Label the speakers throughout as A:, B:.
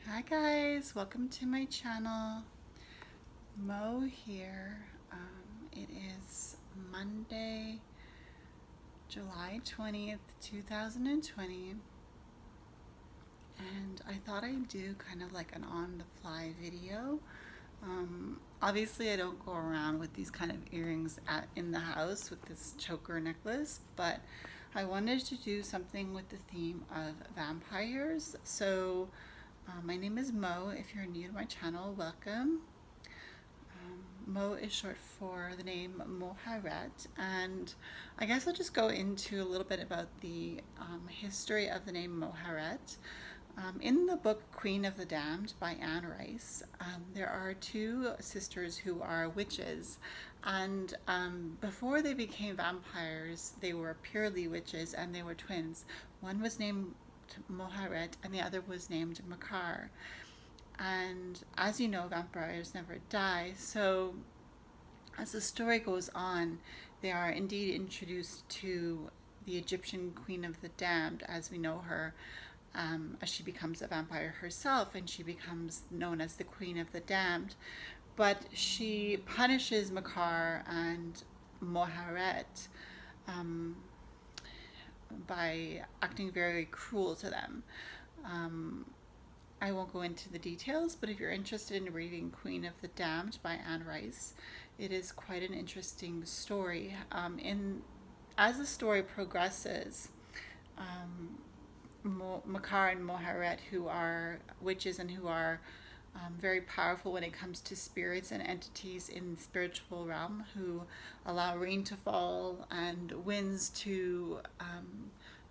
A: Hi guys, welcome to my channel. Mo here. It is Monday, July 20th, 2020, and I thought I'd do kind of like an on-the-fly video. Obviously I don't go around with these kind of earrings in the house with this choker necklace, but I wanted to do something with the theme of vampires. So my name is Mo. If you're new to my channel, welcome. Mo is short for the name Moharet, and I guess I'll just go into a little bit about the history of the name Moharet. In the book Queen of the Damned by Anne Rice, there are two sisters who are witches, and before they became vampires, they were purely witches and they were twins. One was named Moharet and the other was named Makar. And as you know, vampires never die. So as the story goes on, they are indeed introduced to the Egyptian Queen of the Damned, as we know her, as she becomes a vampire herself, and she becomes known as the Queen of the Damned. But she punishes Makar and Moharet by acting very cruel to them. I won't go into the details, but if you're interested in reading Queen of the Damned by Anne Rice, it is quite an interesting story. As the story progresses, Makar and Moharet, who are witches and who are very powerful when it comes to spirits and entities in the spiritual realm, who allow rain to fall and winds to,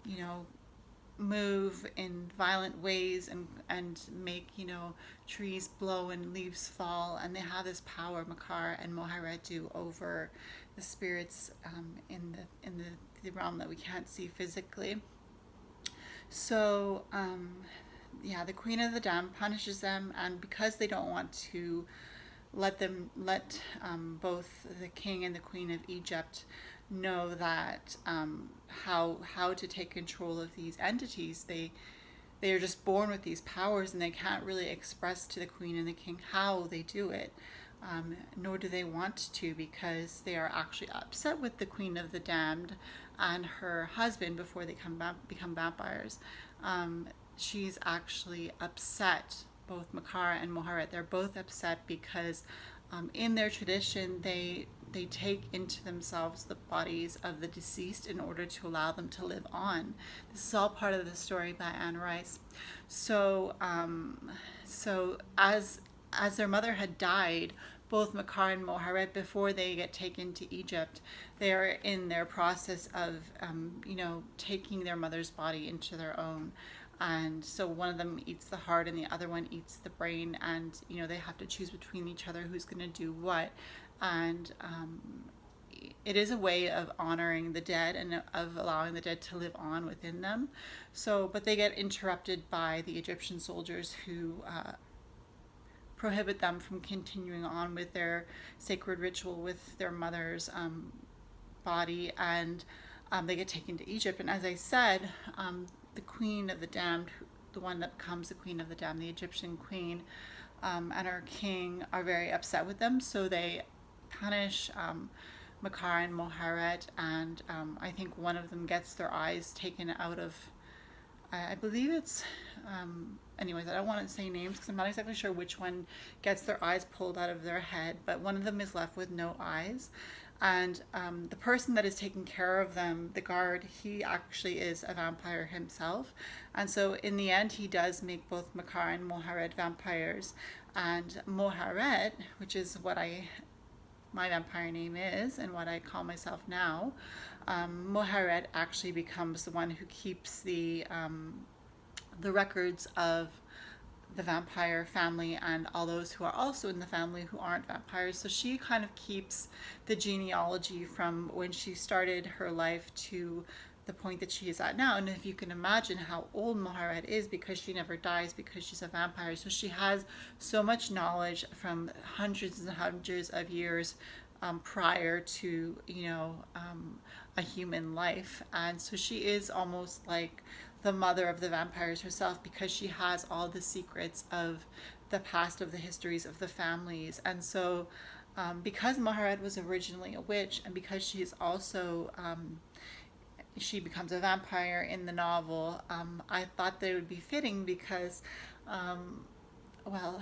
A: you know, move in violent ways and make trees blow and leaves fall, and they have this power, Makar and Moharet do, over the spirits in the realm that we can't see physically. So yeah, the Queen of the Damned punishes them, and because they don't want to let both the king and the queen of Egypt know that how to take control of these entities. They are just born with these powers, and they can't really express to the queen and the king how they do it, nor do they want to, because they are actually upset with the Queen of the Damned and her husband before they become vampires. She's actually upset, both Makar and Moharet. They're both upset because in their tradition they take into themselves the bodies of the deceased in order to allow them to live on. This is all part of the story by Anne Rice. So as their mother had died, both Makar and Moharet, before they get taken to Egypt, they are in their process of taking their mother's body into their own. And so one of them eats the heart and the other one eats the brain, and they have to choose between each other who's going to do what. And it is a way of honoring the dead and of allowing the dead to live on within them. So, but they get interrupted by the Egyptian soldiers who prohibit them from continuing on with their sacred ritual with their mother's body, and they get taken to Egypt. And as I said, the Queen of the Damned, the one that becomes the Queen of the Damned, the Egyptian queen, and her king are very upset with them, so they punish Makar and Moharet, and I think one of them gets their eyes taken out of, I believe it's, anyways, I don't want to say names because I'm not exactly sure which one gets their eyes pulled out of their head, but one of them is left with no eyes. And the person that is taking care of them, the guard, he actually is a vampire himself. And so in the end, he does make both Makar and Moharet vampires. And Moharet, which is what my vampire name is and what I call myself now, Moharet actually becomes the one who keeps the records of the vampire family and all those who are also in the family who aren't vampires. So she kind of keeps the genealogy from when she started her life to the point that she is at now. And if you can imagine how old Moharet is, because she never dies, because she's a vampire. So she has so much knowledge from hundreds and hundreds of years prior to a human life. And so she is almost like the mother of the vampires herself, because she has all the secrets of the past, of the histories of the families. And so because Maharet was originally a witch, and because she is also she becomes a vampire in the novel, I thought that it would be fitting because well,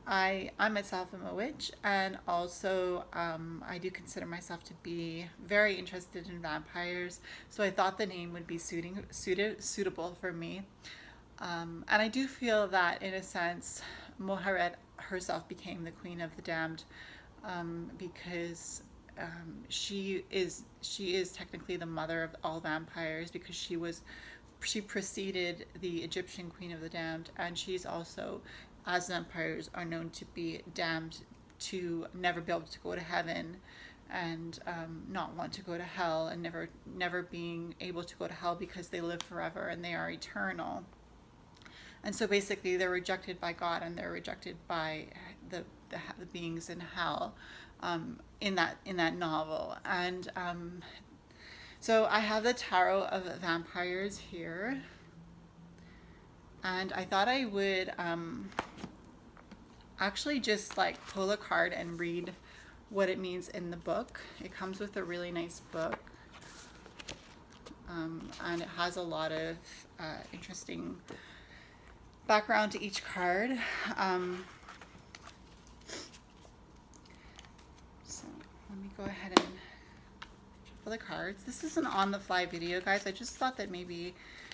A: I myself am a witch, and also I do consider myself to be very interested in vampires. So I thought the name would be suitable for me. And I do feel that, in a sense, Moharet herself became the queen of the damned, because she is technically the mother of all vampires, because she preceded the Egyptian queen of the damned, and she's also, as vampires are known to be damned, to never be able to go to heaven, and not want to go to hell, and never being able to go to hell because they live forever and they are eternal. And so basically they're rejected by God, and they're rejected by the beings in hell, in that novel. And so I have the Tarot of Vampyres here, and I thought I would actually just like pull a card and read what it means in the book. It comes with a really nice book, and it has a lot of interesting background to each card. So let me go ahead and shuffle the cards. This is an on-the-fly video, guys. I just thought that maybe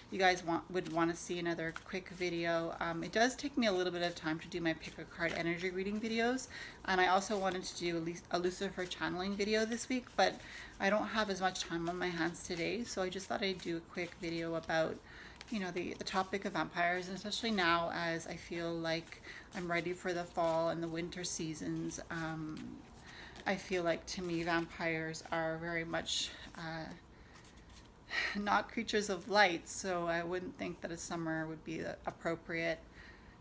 A: you guys would want to see another quick video. It does take me a little bit of time to do my pick a card energy reading videos, and I also wanted to do a Lucifer channeling video this week, but I don't have as much time on my hands today, so I just thought I'd do a quick video about, you know, the topic of vampires, and especially now as I feel like I'm ready for the fall and the winter seasons. I feel like, to me, vampires are very much not creatures of light, so I wouldn't think that a summer would be the appropriate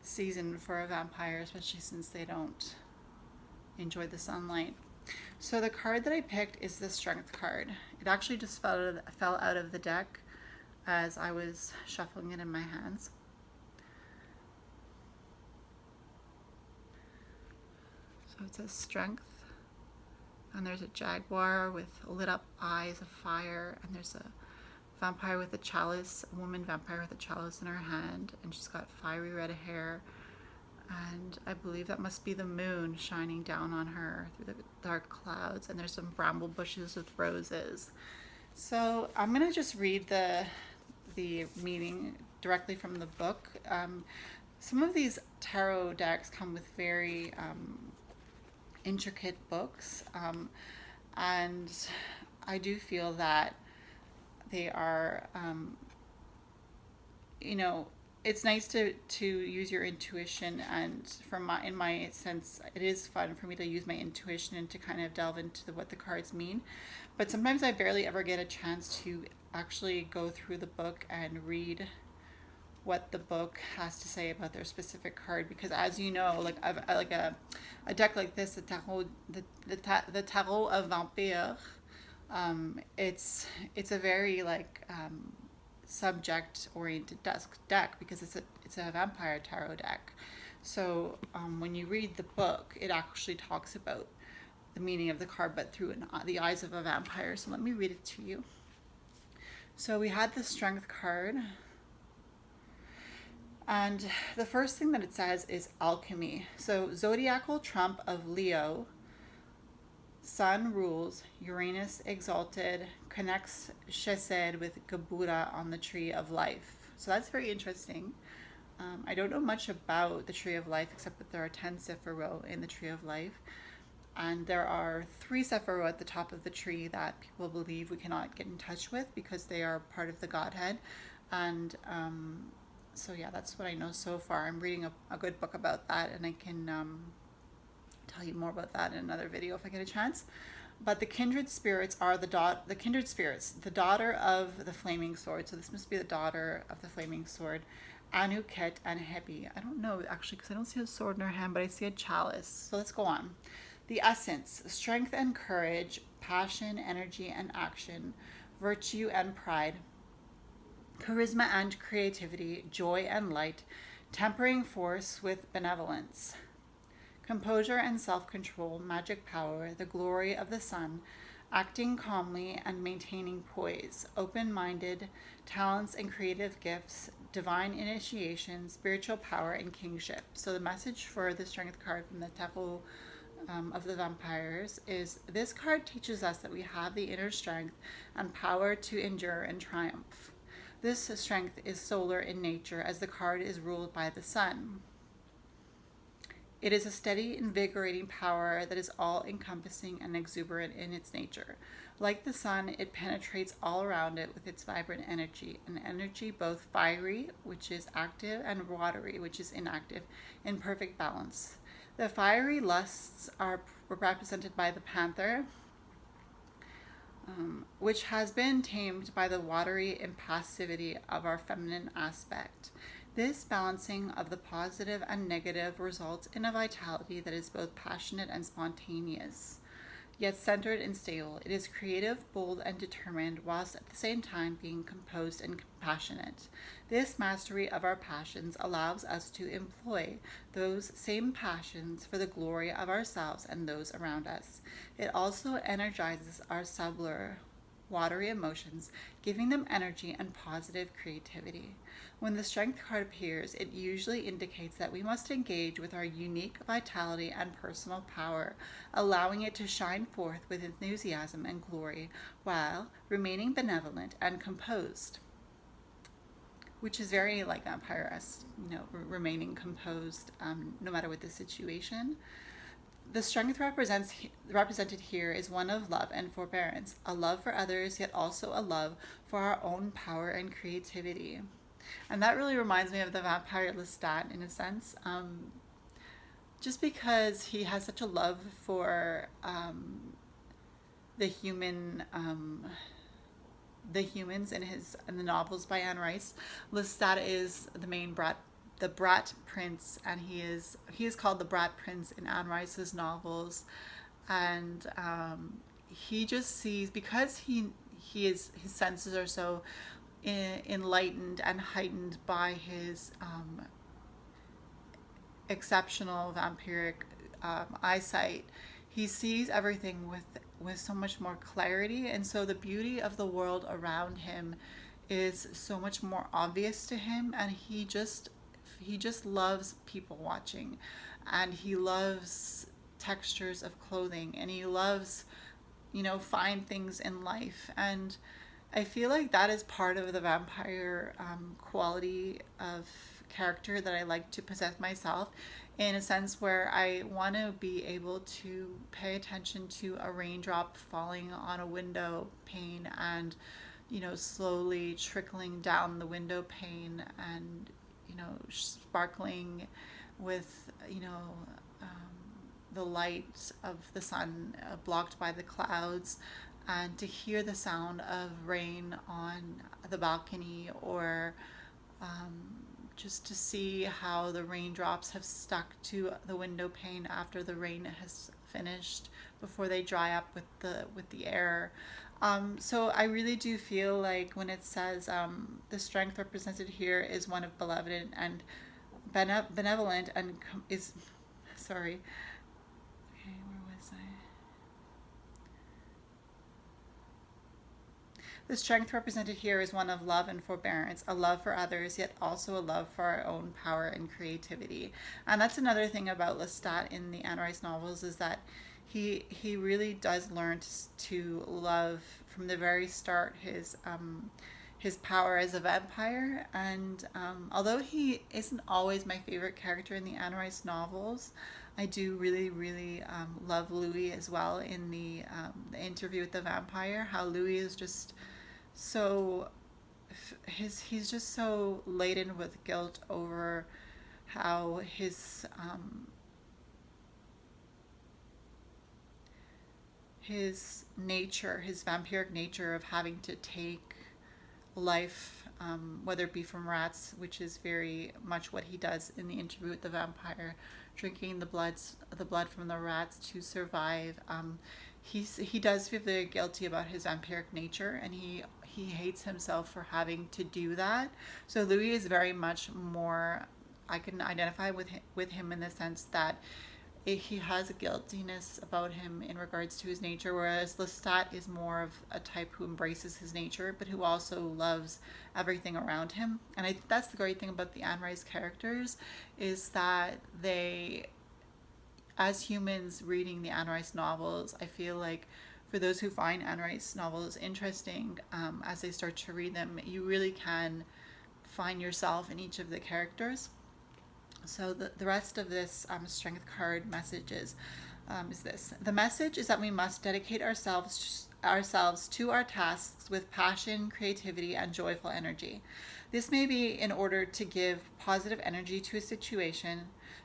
A: season for a vampire, especially since they don't enjoy the sunlight. So the card that I picked is the Strength card. It actually just fell out of the deck as I was shuffling it in my hands. So it says Strength, and there's a jaguar with lit up eyes of fire, and there's a vampire with a chalice, a woman vampire with a chalice in her hand, and she's got fiery red hair, and I believe that must be the moon shining down on her through the dark clouds, and there's some bramble bushes with roses. So I'm going to just read the meaning directly from the book. Some of these tarot decks come with very intricate books, and I do feel that they are, you know, it's nice to use your intuition, and in my sense, it is fun for me to use my intuition and to kind of delve into what the cards mean. But sometimes I barely ever get a chance to actually go through the book and read what the book has to say about their specific card, because, as you know, like a deck like this, the Tarot of Vampyres, it's a very subject oriented deck, because it's a vampire tarot deck. So when you read the book, it actually talks about the meaning of the card, but through the eyes of a vampire. So let me read it to you. So we had the Strength card, and the first thing that it says is alchemy. So zodiacal trump of Leo, Sun rules, Uranus exalted, connects Chesed with Gabura on the Tree of Life. So that's very interesting. I don't know much about the Tree of Life, except that there are 10 Sephiroth in the Tree of Life. And there are 3 Sephiroth at the top of the tree that people believe we cannot get in touch with because they are part of the Godhead. And so yeah, that's what I know so far. I'm reading a good book about that, and I can tell you more about that in another video if I get a chance. But the kindred spirits are the daughter of the flaming sword. So this must be the daughter of the flaming sword, Anuket and Hebi. I don't know actually, because I don't see a sword in her hand, but I see a chalice. So let's go on. The essence: strength and courage, passion, energy and action, virtue and pride. charisma and creativity, joy and light, tempering force with benevolence, composure and self-control, magic power, the glory of the sun, acting calmly and maintaining poise, open-minded, talents and creative gifts, divine initiation, spiritual power, and kingship. So the message for the strength card from the Tarot of the Vampires is this card teaches us that we have the inner strength and power to endure and triumph. This strength is solar in nature as the card is ruled by the sun. It is a steady, invigorating power that is all-encompassing and exuberant in its nature. Like the sun, it penetrates all around it with its vibrant energy, an energy both fiery, which is active, and watery, which is inactive, in perfect balance. The fiery lusts are represented by the panther, which has been tamed by the watery impassivity of our feminine aspect. This balancing of the positive and negative results in a vitality that is both passionate and spontaneous, yet centered and stable. It is creative, bold, and determined, whilst at the same time being composed and compassionate. This mastery of our passions allows us to employ those same passions for the glory of ourselves and those around us. It also energizes our subtler, watery emotions, giving them energy and positive creativity. When the strength card appears, it usually indicates that we must engage with our unique vitality and personal power, allowing it to shine forth with enthusiasm and glory while remaining benevolent and composed, which is very like Vampire-esque, remaining composed no matter what the situation. The strength represented here is one of love and forbearance, a love for others, yet also a love for our own power and creativity. And that really reminds me of the vampire Lestat in a sense, just because he has such a love for the humans in the novels by Anne Rice. Lestat is the main the Brat Prince, and he is called the Brat Prince in Anne Rice's novels, and he just sees, because his senses are so enlightened and heightened by his exceptional vampiric eyesight. He sees everything with so much more clarity, and so the beauty of the world around him is so much more obvious to him, and he just loves people watching, and he loves textures of clothing, and he loves fine things in life. And I feel like that is part of the vampire quality of character that I like to possess myself, in a sense where I want to be able to pay attention to a raindrop falling on a window pane and slowly trickling down the window pane and sparkling with the light of the sun blocked by the clouds, and to hear the sound of rain on the balcony, or just to see how the raindrops have stuck to the window pane after the rain has finished before they dry up with the air. So I really do feel like when it says the strength represented here is one of benevolent and benevolent and is sorry. Okay, where was I? The strength represented here is one of love and forbearance, a love for others, yet also a love for our own power and creativity. And that's another thing about Lestat in the Anne Rice novels, is that he really does learn to love from the very start his power as a vampire. And although he isn't always my favorite character in the Anne Rice novels, I do really, really love Louis as well in the Interview with the Vampire. How Louis is just so he's just so laden with guilt over how his nature, his vampiric nature of having to take life, whether it be from rats, which is very much what he does in the Interview with the Vampire, drinking the blood from the rats to survive. He does feel very guilty about his vampiric nature, and he he hates himself for having to do that. So Louis is very much more, I can identify with him in the sense that he has a guiltiness about him in regards to his nature, whereas Lestat is more of a type who embraces his nature, but who also loves everything around him. And I think that's the great thing about the Anne Rice characters, is that they, as humans reading the Anne Rice novels, I feel like for those who find Anne Rice novels interesting, as they start to read them, you really can find yourself in each of the characters. So the rest of this strength card messages is this. The message is that we must dedicate ourselves to our tasks with passion, creativity, and joyful energy. This may be in order to give positive energy to a situation,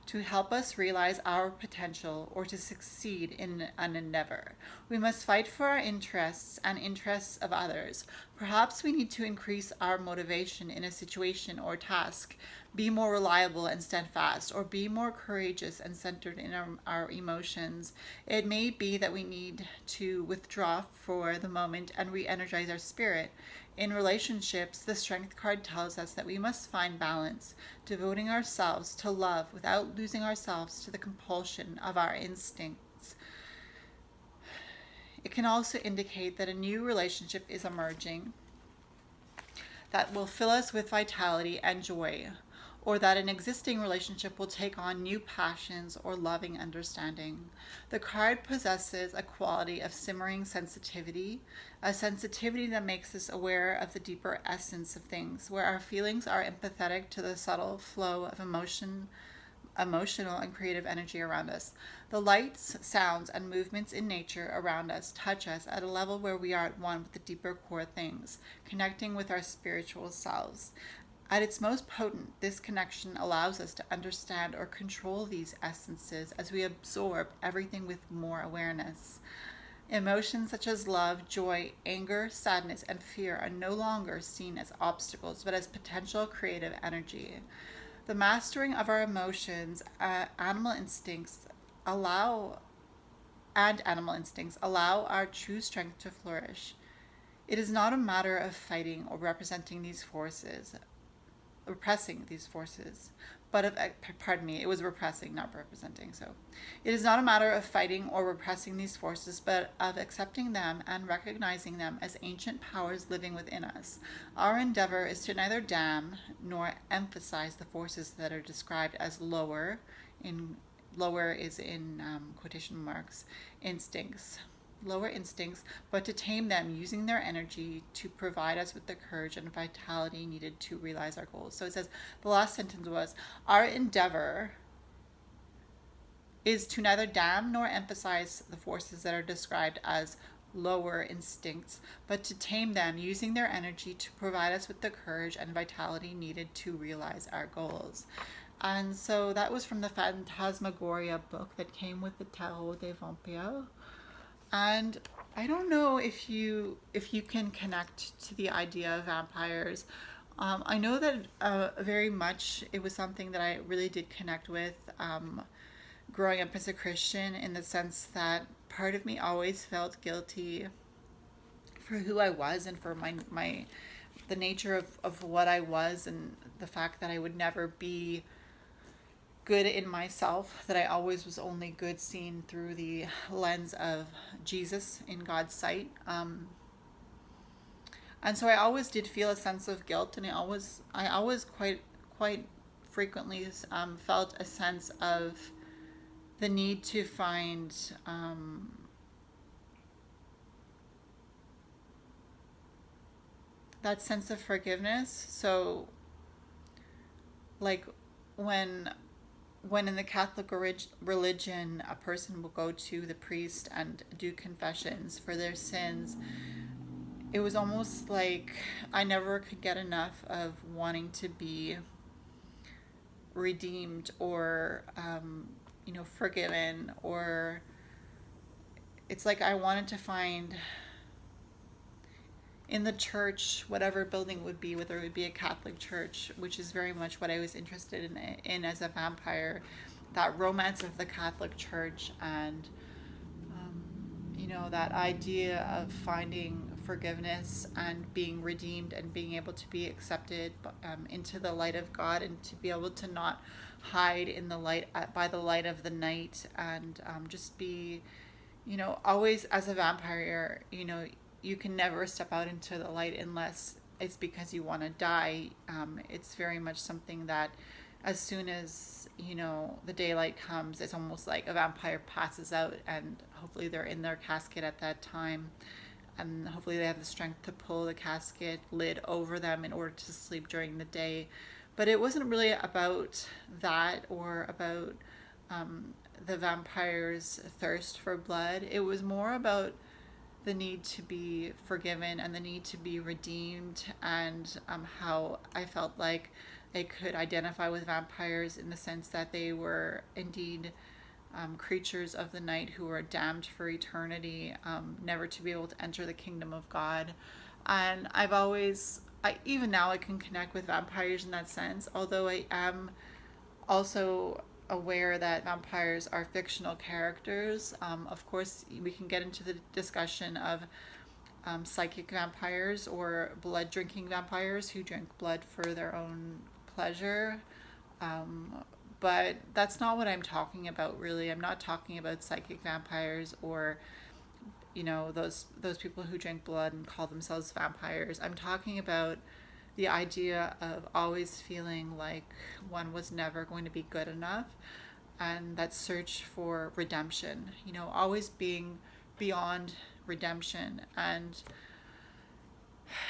A: to help us realize our potential, or to succeed in an endeavor. We must fight for our interests and interests of others. Perhaps we need to increase our motivation in a situation or task, be more reliable and steadfast, or be more courageous and centered in our emotions. It may be that we need to withdraw for the moment and re-energize our spirit. In relationships, the Strength card tells us that we must find balance, devoting ourselves to love without losing ourselves to the compulsion of our instincts. It can also indicate that a new relationship is emerging that will fill us with vitality and joy, or that an existing relationship will take on new passions or loving understanding. The card possesses a quality of simmering sensitivity, a sensitivity that makes us aware of the deeper essence of things, where our feelings are empathetic to the subtle flow of emotional and creative energy around us. The lights, sounds, and movements in nature around us touch us at a level where we are at one with the deeper core things, connecting with our spiritual selves. At its most potent, this connection allows us to understand or control these essences as we absorb everything with more awareness. Emotions such as love, joy, anger, sadness, and fear are no longer seen as obstacles, but as potential creative energy. The mastering of our emotions, animal instincts allow our true strength to flourish. It is not a matter of fighting or repressing these forces, but of, it was repressing, not representing. So it is not a matter of fighting or repressing these forces, but of accepting them and recognizing them as ancient powers living within us. Our endeavor is to neither damn nor emphasize the forces that are described as lower is in quotation marks, lower instincts, but to tame them using their energy to provide us with the courage and vitality needed to realize our goals. So it says, the last sentence was, our endeavor is to neither damn nor emphasize the forces that are described as lower instincts, but to tame them using their energy to provide us with the courage and vitality needed to realize our goals. And so that was from the Phantasmagoria book that came with the Tarot of Vampyres. And I don't know if you can connect to the idea of vampires. I know that very much it was something that I really did connect with growing up as a Christian, in the sense that part of me always felt guilty for who I was and for the nature of what I was, and the fact that I would never be good in myself, that I always was only good seen through the lens of Jesus in God's sight. And so I always did feel a sense of guilt, and I always quite frequently felt a sense of the need to find that sense of forgiveness. So like when in the Catholic religion, a person will go to the priest and do confessions for their sins, it was almost like I never could get enough of wanting to be redeemed or, forgiven, or it's like I wanted to find in the church, whatever building it would be, whether it would be a Catholic church, which is very much what I was interested in as a vampire, that romance of the Catholic Church, and that idea of finding forgiveness and being redeemed and being able to be accepted into the light of God, and to be able to not hide in the light by the light of the night, and just be, always as a vampire, you can never step out into the light unless it's because you want to die. It's very much something that as soon as, the daylight comes, it's almost like a vampire passes out, and hopefully they're in their casket at that time. And hopefully they have the strength to pull the casket lid over them in order to sleep during the day. But it wasn't really about that, or about the vampire's thirst for blood. It was more about the need to be forgiven and the need to be redeemed, and how I felt like I could identify with vampires in the sense that they were indeed creatures of the night who were damned for eternity, never to be able to enter the kingdom of God. And even now I can connect with vampires in that sense, although I am also aware that vampires are fictional characters. Of course, we can get into the discussion of psychic vampires or blood drinking vampires who drink blood for their own pleasure. But that's not what I'm talking about, really. I'm not talking about psychic vampires, or those people who drink blood and call themselves vampires. I'm talking about the idea of always feeling like one was never going to be good enough, and that search for redemption, always being beyond redemption. And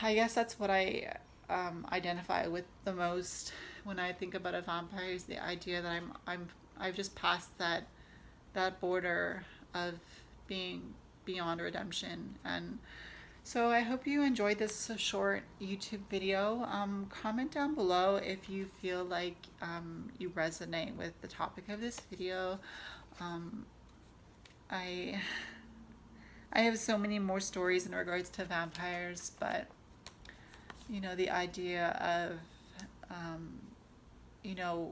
A: I guess that's what I identify with the most when I think about a vampire, is the idea that I've just passed that border of being beyond redemption. And so I hope you enjoyed this short YouTube video. Comment down below if you feel like you resonate with the topic of this video. I have so many more stories in regards to vampires, but the idea of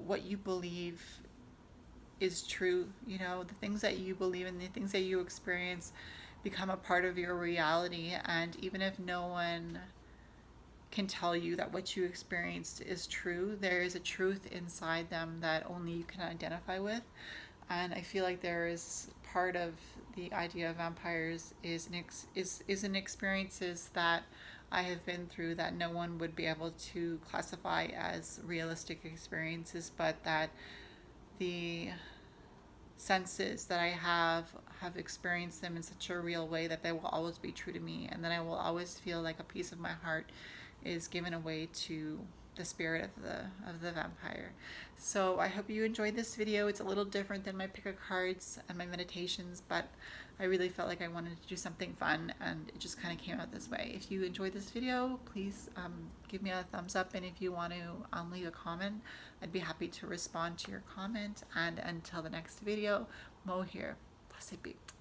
A: what you believe is true, the things that you believe in, the things that you experience become a part of your reality. And even if no one can tell you that what you experienced is true, there is a truth inside them that only you can identify with. And I feel like there is part of the idea of vampires is an experiences that I have been through that no one would be able to classify as realistic experiences, but that the senses that I have experienced them in such a real way that they will always be true to me, and then I will always feel like a piece of my heart is given away to the spirit of the vampire. So I hope you enjoyed this video. It's a little different than my pick of cards and my meditations, but I really felt like I wanted to do something fun, and it just kind of came out this way. If you enjoyed this video, please give me a thumbs up, and if you want to leave a comment, I'd be happy to respond to your comment. And until the next video, Mo here. Blessed be.